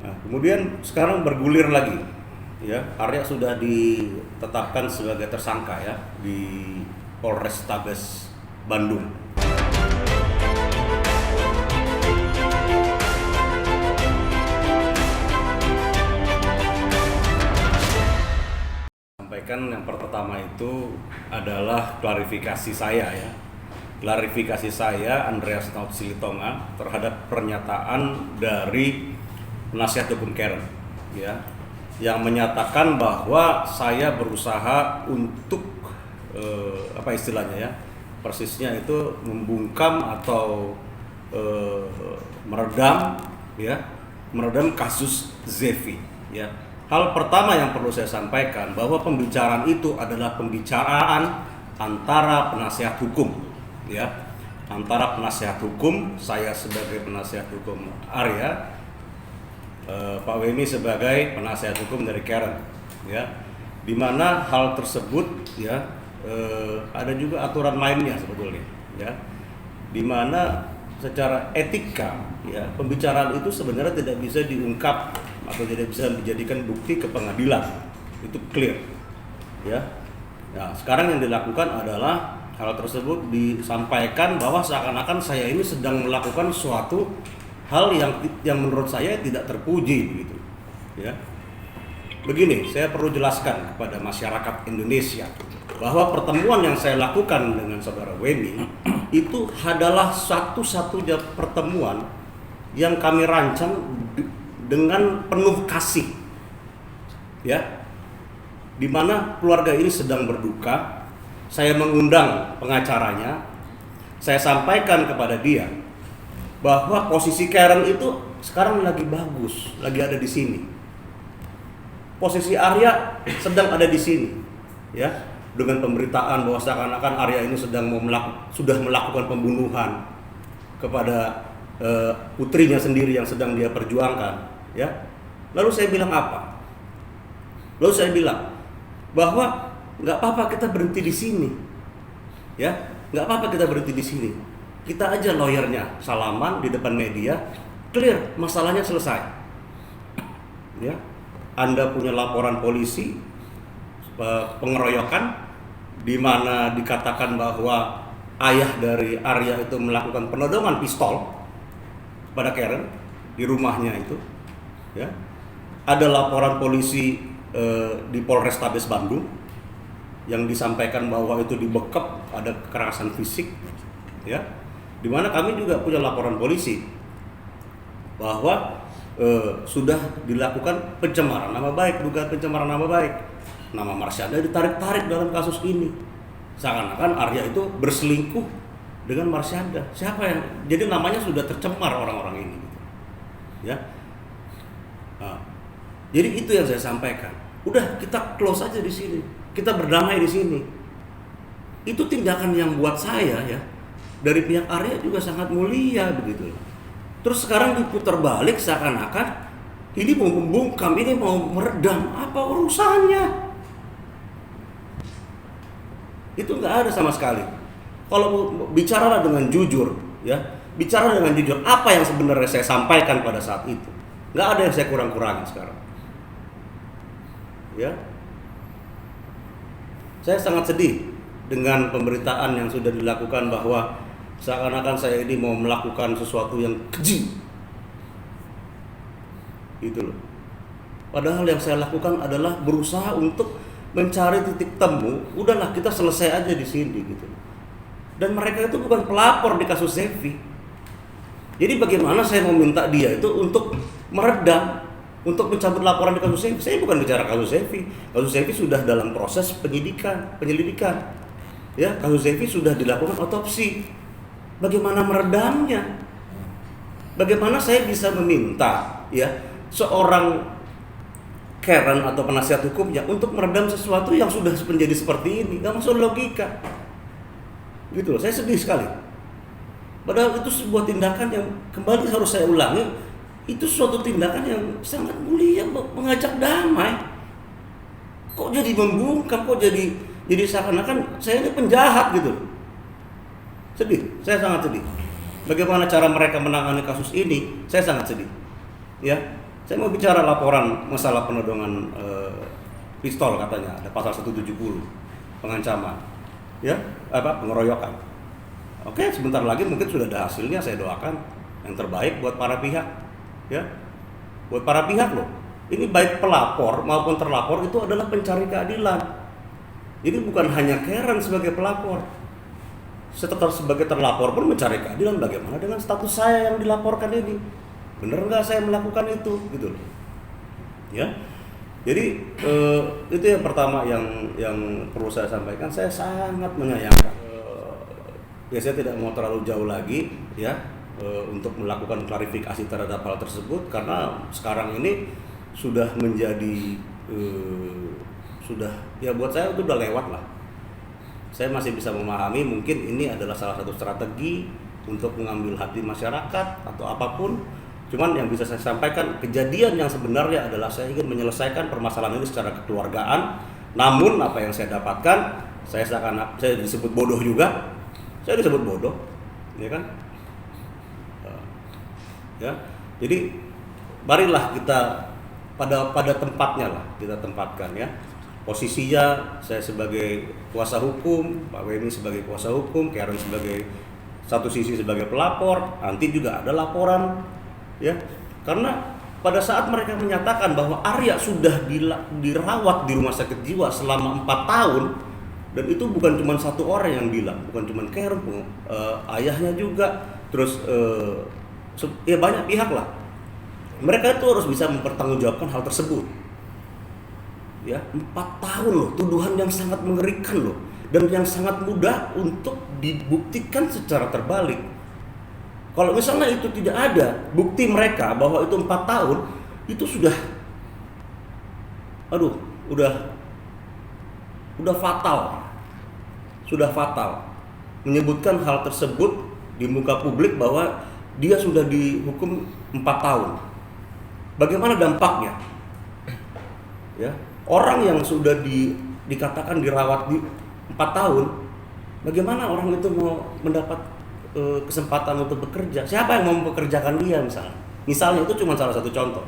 Nah, kemudian sekarang bergulir lagi, ya. Arya sudah ditetapkan sebagai tersangka ya di Polrestabes Bandung. Sampaikan yang pertama itu adalah klarifikasi saya ya. Klarifikasi saya Andreas Naut Silitonga terhadap pernyataan dari penasihat hukum Karen ya, yang menyatakan bahwa saya berusaha untuk apa istilahnya ya, persisnya itu membungkam atau meredam ya, meredam kasus Zevi ya. Hal pertama yang perlu saya sampaikan bahwa pembicaraan itu adalah pembicaraan antara penasihat hukum ya, antara penasihat hukum, saya sebagai penasihat hukum Arya, Pak Wemi sebagai penasihat hukum dari Karen ya, di mana hal tersebut ya ada juga aturan mainnya sebetulnya ya, di mana secara etika ya pembicaraan itu sebenarnya tidak bisa diungkap atau tidak bisa dijadikan bukti ke pengadilan, itu clear ya. Nah sekarang yang dilakukan adalah hal tersebut disampaikan bahwa seakan-akan saya ini sedang melakukan suatu hal yang menurut saya tidak terpuji begitu ya. Begini, saya perlu jelaskan kepada masyarakat Indonesia bahwa pertemuan yang saya lakukan dengan saudara Wemi itu adalah satu-satunya pertemuan yang kami rancang dengan penuh kasih ya, di mana keluarga ini sedang berduka. Saya mengundang pengacaranya, saya sampaikan kepada dia bahwa posisi Karen itu sekarang lagi bagus, lagi ada di sini. Posisi Arya sedang ada di sini, ya, dengan pemberitaan bahwa seakan-akan Arya ini sudah melakukan pembunuhan kepada putrinya sendiri yang sedang dia perjuangkan, ya. Lalu saya bilang apa? Lalu saya bilang bahwa nggak apa-apa kita berhenti di sini, ya, nggak apa-apa kita berhenti di sini. Kita aja lawyernya salaman di depan media, clear, masalahnya selesai. Ya, Anda punya laporan polisi pengeroyokan di mana dikatakan bahwa ayah dari Arya itu melakukan penodongan pistol pada Karen di rumahnya itu. Ya, ada laporan polisi di Polrestabes Bandung yang disampaikan bahwa itu dibekap, ada kekerasan fisik, ya. Di mana kami juga punya laporan polisi bahwa sudah dilakukan pencemaran nama baik, dugaan pencemaran nama baik. Nama Marsyanda ditarik-tarik dalam kasus ini. Seakan-akan Arya itu berselingkuh dengan Marsyanda. Siapa yang? Jadi namanya sudah tercemar orang-orang ini. Ya. Nah, jadi itu yang saya sampaikan. Udah kita close aja di sini. Kita berdamai di sini. Itu tindakan yang buat saya ya, dari pihak Arya juga sangat mulia begitu. Terus sekarang diputar balik seakan-akan ini mau membungkam, ini mau meredam, apa urusannya? Itu nggak ada sama sekali. Kalau bicara dengan jujur, ya, bicara dengan jujur apa yang sebenarnya saya sampaikan pada saat itu. Nggak ada yang saya kurang-kurangin sekarang. Ya, saya sangat sedih dengan pemberitaan yang sudah dilakukan bahwa seakan-akan saya ini mau melakukan sesuatu yang keji. Itu loh. Padahal yang saya lakukan adalah berusaha untuk mencari titik temu. Udahlah kita selesai aja di sini gitu. Dan mereka itu bukan pelapor di kasus Zevi. Jadi bagaimana saya meminta dia itu untuk meredam, untuk mencabut laporan di kasus Zevi. Saya bukan bicara kasus Zevi. Kasus Zevi sudah dalam proses penyelidikan. Ya, kasus Zevi sudah dilakukan otopsi. Bagaimana meredamnya? Bagaimana saya bisa meminta ya seorang Karen atau penasihat hukumnya untuk meredam sesuatu yang sudah menjadi seperti ini? Gak masuk logika. Gitu loh, saya sedih sekali. Padahal itu sebuah tindakan yang kembali harus saya ulangi, itu suatu tindakan yang sangat mulia, mengajak damai. Kok jadi membungkam, kok jadi seakan-akan saya ini penjahat gitu. Sedih, saya sangat sedih. Bagaimana cara mereka menangani kasus ini, saya sangat sedih. Ya, Saya mau bicara laporan masalah penodongan pistol, katanya ada pasal 170 pengancaman, ya, pengeroyokan. Oke, sebentar lagi mungkin sudah ada hasilnya. Saya doakan yang terbaik buat para pihak, ya, buat para pihak loh. Ini baik pelapor maupun terlapor itu adalah pencari keadilan. Ini bukan hanya Karen sebagai pelapor. Setelah sebagai terlapor pun mencari keadilan, bagaimana dengan status saya yang dilaporkan ini? Bener nggak saya melakukan itu, gitu loh, ya. Jadi itu yang pertama yang perlu saya sampaikan. Saya sangat menyayangkan. Ya saya tidak mau terlalu jauh lagi, ya, untuk melakukan klarifikasi terhadap hal tersebut, karena sekarang ini sudah menjadi sudah, ya buat saya itu udah lewat lah. Saya masih bisa memahami mungkin ini adalah salah satu strategi untuk mengambil hati masyarakat atau apapun. Cuman yang bisa saya sampaikan, kejadian yang sebenarnya adalah saya ingin menyelesaikan permasalahan ini secara kekeluargaan. Namun apa yang saya dapatkan, saya disebut bodoh juga. Saya disebut bodoh, ya kan? Ya. Jadi marilah kita pada tempatnya lah kita tempatkan, ya. Posisinya saya sebagai kuasa hukum, Pak Weni sebagai kuasa hukum, Karen sebagai satu sisi sebagai pelapor, nanti juga ada laporan, ya. Karena pada saat mereka menyatakan bahwa Arya sudah dirawat di rumah sakit jiwa selama 4 tahun, dan itu bukan cuma satu orang yang bilang, bukan cuma Karen, ayahnya juga, terus ya banyak pihak lah. Mereka itu harus bisa mempertanggungjawabkan hal tersebut. Ya, 4 tahun loh, tuduhan yang sangat mengerikan loh, dan yang sangat mudah untuk dibuktikan secara terbalik. Kalau misalnya itu tidak ada bukti mereka bahwa itu 4 tahun, itu sudah fatal. Sudah fatal. Menyebutkan hal tersebut di muka publik bahwa dia sudah dihukum 4 tahun. Bagaimana dampaknya? Ya, orang yang sudah dikatakan dirawat di 4 tahun, bagaimana orang itu mau mendapat kesempatan untuk bekerja? Siapa yang mau mempekerjakan dia misalnya? Misalnya itu cuma salah satu contoh.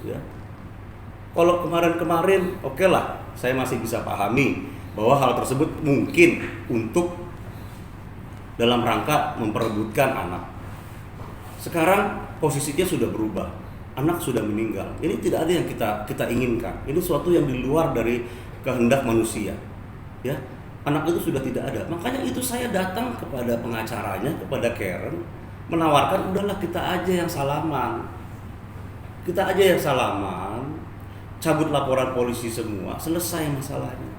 Ya. Kalau kemarin-kemarin, oke lah, saya masih bisa pahami bahwa hal tersebut mungkin untuk dalam rangka memperebutkan anak. Sekarang posisinya sudah berubah, anak sudah meninggal. Ini tidak ada yang kita inginkan. Ini suatu yang di luar dari kehendak manusia. Ya, anak itu sudah tidak ada. Makanya itu saya datang kepada pengacaranya, kepada Karen, menawarkan udahlah kita aja yang salaman. Kita aja yang salaman, cabut laporan polisi semua, selesai masalahnya.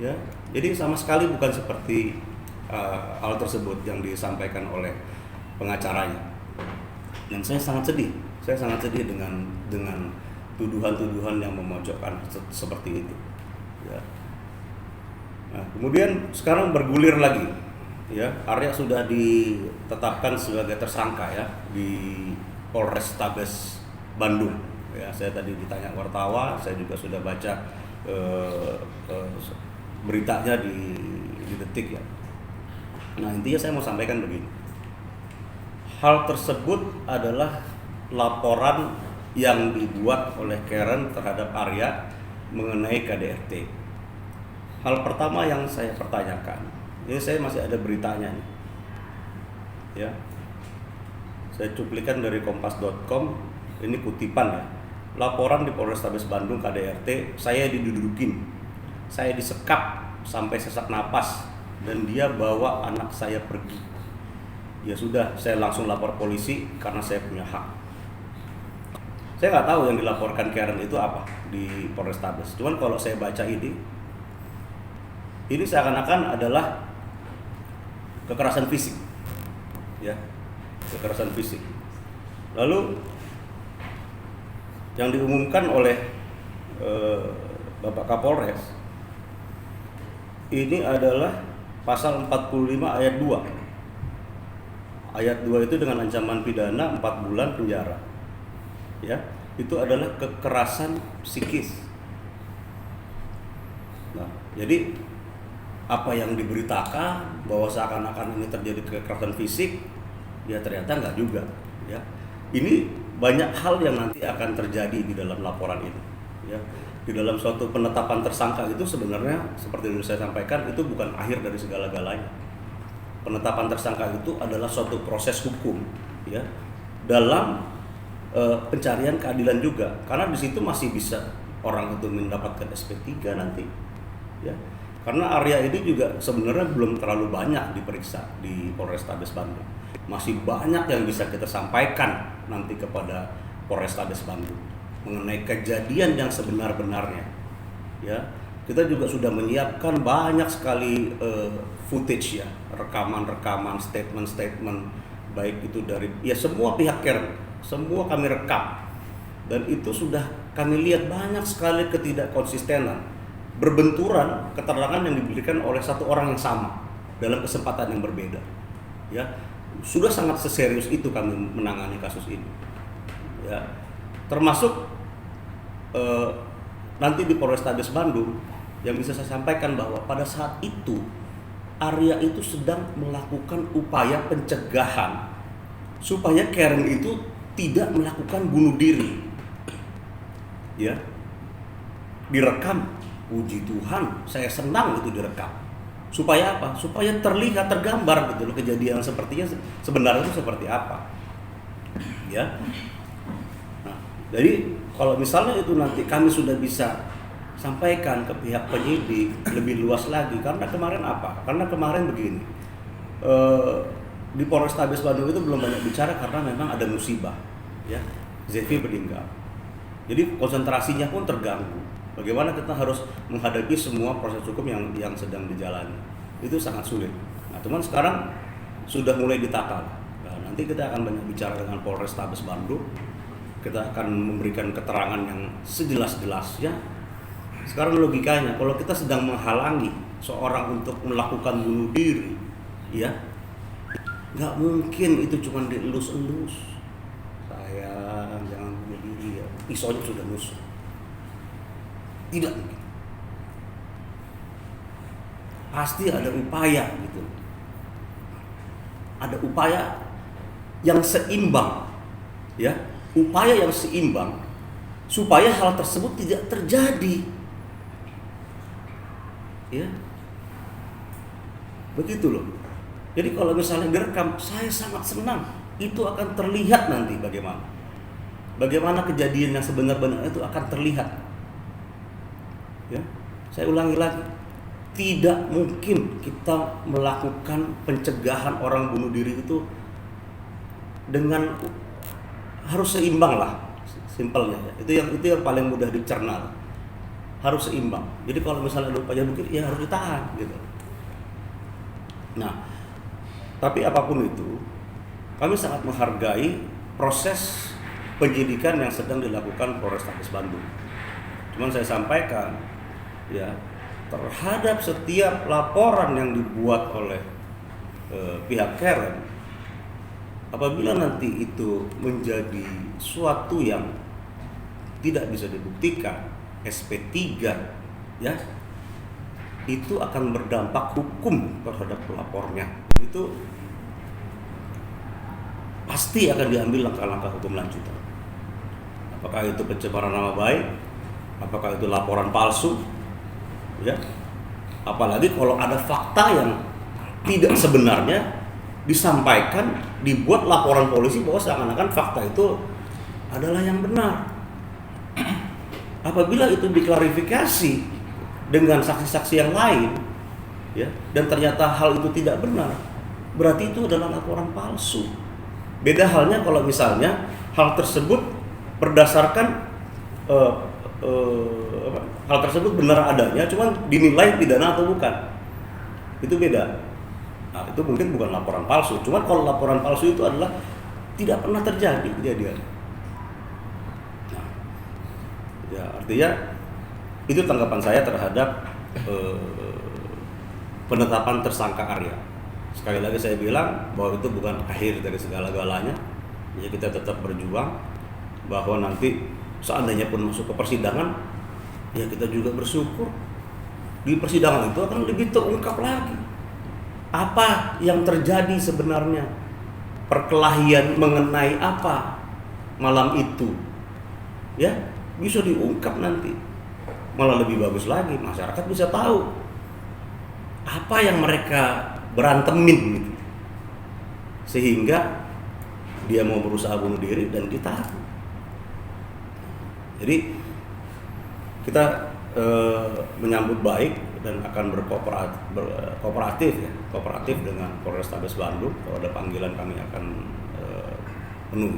Ya, jadi sama sekali bukan seperti hal tersebut yang disampaikan oleh pengacaranya. Dan saya sangat sedih dengan tuduhan-tuduhan yang memojokkan seperti itu. Ya. Nah, kemudian sekarang bergulir lagi, ya, Arya sudah ditetapkan sebagai tersangka, ya, di Polrestabes Bandung. Ya, saya tadi ditanya wartawan, saya juga sudah baca beritanya di Detik, ya. Nah, intinya saya mau sampaikan begini. Hal tersebut adalah laporan yang dibuat oleh Karen terhadap Arya mengenai KDRT. Hal pertama yang saya pertanyakan, ini saya masih ada beritanya nih, ya. Saya cuplikan dari kompas.com, ini kutipan, ya. Laporan di Polrestabes Bandung KDRT, saya didudukin, saya disekap sampai sesak napas, dan dia bawa anak saya pergi. Ya sudah, saya langsung lapor polisi karena saya punya hak. Saya nggak tahu yang dilaporkan Karen itu apa di Polrestabes. Cuman kalau saya baca ini seakan-akan adalah kekerasan fisik, ya, kekerasan fisik. Lalu yang diumumkan oleh Bapak Kapolres ini adalah pasal 45 ayat 2. Ayat 2 itu dengan ancaman pidana 4 bulan penjara. Ya, itu adalah kekerasan psikis. Nah, jadi apa yang diberitakan bahwa seakan-akan ini terjadi kekerasan fisik, ya ternyata enggak juga, ya. ini banyak hal yang nanti akan terjadi di dalam laporan ini. Ya, di dalam suatu penetapan tersangka itu sebenarnya seperti yang saya sampaikan itu bukan akhir dari segala-galanya. Penetapan tersangka itu adalah suatu proses hukum, ya, dalam pencarian keadilan juga, karena di situ masih bisa orang itu mendapatkan SP3 nanti, ya. Karena Arya ini juga sebenarnya belum terlalu banyak diperiksa di Polrestabes Bandung. Masih banyak yang bisa kita sampaikan nanti kepada Polrestabes Bandung mengenai kejadian yang sebenar-benarnya. Ya, kita juga sudah menyiapkan banyak sekali footage, ya, rekaman-rekaman, statement-statement, baik itu dari semua pihak Karen, semua kami rekam, dan itu sudah kami lihat banyak sekali ketidakkonsistenan, berbenturan keterangan yang diberikan oleh satu orang yang sama dalam kesempatan yang berbeda. Ya, sudah sangat seserius itu kami menangani kasus ini. Ya, termasuk nanti di Polrestabes Bandung yang bisa saya sampaikan bahwa pada saat itu Arya itu sedang melakukan upaya pencegahan supaya Karen itu tidak melakukan bunuh diri. Ya, direkam. Puji Tuhan, saya senang itu direkam. Supaya apa? Supaya terlihat, tergambar gitu loh kejadian sepertinya sebenarnya itu seperti apa. Ya. Nah, jadi kalau misalnya itu nanti kami sudah bisa sampaikan ke pihak penyidik lebih luas lagi, karena kemarin apa? Karena kemarin begini. Di Polrestabes Bandung itu belum banyak bicara karena memang ada musibah, ya, Zefi meninggal. Jadi konsentrasinya pun terganggu. Bagaimana kita harus menghadapi semua proses hukum yang sedang dijalani, itu sangat sulit. Nah, cuman sekarang sudah mulai ditata. Nah, nanti kita akan banyak bicara dengan Polrestabes Bandung. Kita akan memberikan keterangan yang sejelas-jelasnya. Sekarang logikanya, kalau kita sedang menghalangi seorang untuk melakukan bunuh diri, ya, nggak mungkin itu cuma dielus-elus. Sayang, jangan bunuh diri, ya. Pisaunya sudah nusuk. Tidak mungkin. Pasti ada upaya gitu. Ada upaya yang seimbang, ya, upaya yang seimbang supaya hal tersebut tidak terjadi. Ya. Begitu loh. Jadi kalau misalnya direkam, saya sangat senang. Itu akan terlihat nanti bagaimana kejadian yang sebenar-benarnya itu akan terlihat. Ya, saya ulangi lagi, tidak mungkin kita melakukan pencegahan orang bunuh diri itu dengan harus seimbang lah, simpelnya. Itu yang paling mudah dicerna, harus seimbang. Jadi kalau misalnya ada upaya begitu, ya harus ditahan gitu. Nah, tapi apapun itu, kami sangat menghargai proses penyidikan yang sedang dilakukan Polrestabes Bandung. Cuman saya sampaikan, ya, terhadap setiap laporan yang dibuat oleh pihak Karen, apabila nanti itu menjadi suatu yang tidak bisa dibuktikan, SP3, ya, itu akan berdampak hukum terhadap pelapornya. Itu pasti akan diambil langkah-langkah hukum lanjutan. Apakah itu pencemaran nama baik, apakah itu laporan palsu, ya, apalagi kalau ada fakta yang tidak sebenarnya disampaikan, dibuat laporan polisi bahwa seakan-akan fakta itu adalah yang benar. Apabila itu diklarifikasi dengan saksi-saksi yang lain, ya, dan ternyata hal itu tidak benar, berarti itu adalah laporan palsu. Beda halnya kalau misalnya hal tersebut berdasarkan hal tersebut benar adanya, cuman dinilai pidana atau bukan, itu beda. Nah, itu mungkin bukan laporan palsu. Cuman kalau laporan palsu itu adalah tidak pernah terjadi kejadian. Nah, ya, artinya itu tanggapan saya terhadap penetapan tersangka Arya. Sekali lagi saya bilang bahwa itu bukan akhir dari segala-galanya. Ya, kita tetap berjuang bahwa nanti seandainya pun masuk ke persidangan, ya kita juga bersyukur di persidangan itu akan lebih terungkap lagi apa yang terjadi sebenarnya, perkelahian mengenai apa, malam itu, ya bisa diungkap nanti. Malah lebih bagus lagi, masyarakat bisa tahu apa yang mereka berantemin gitu. Sehingga dia mau berusaha bunuh diri dan ditahan. Jadi kita menyambut baik dan akan kooperatif dengan Polrestabes Bandung. Kalau ada panggilan kami akan penuhi.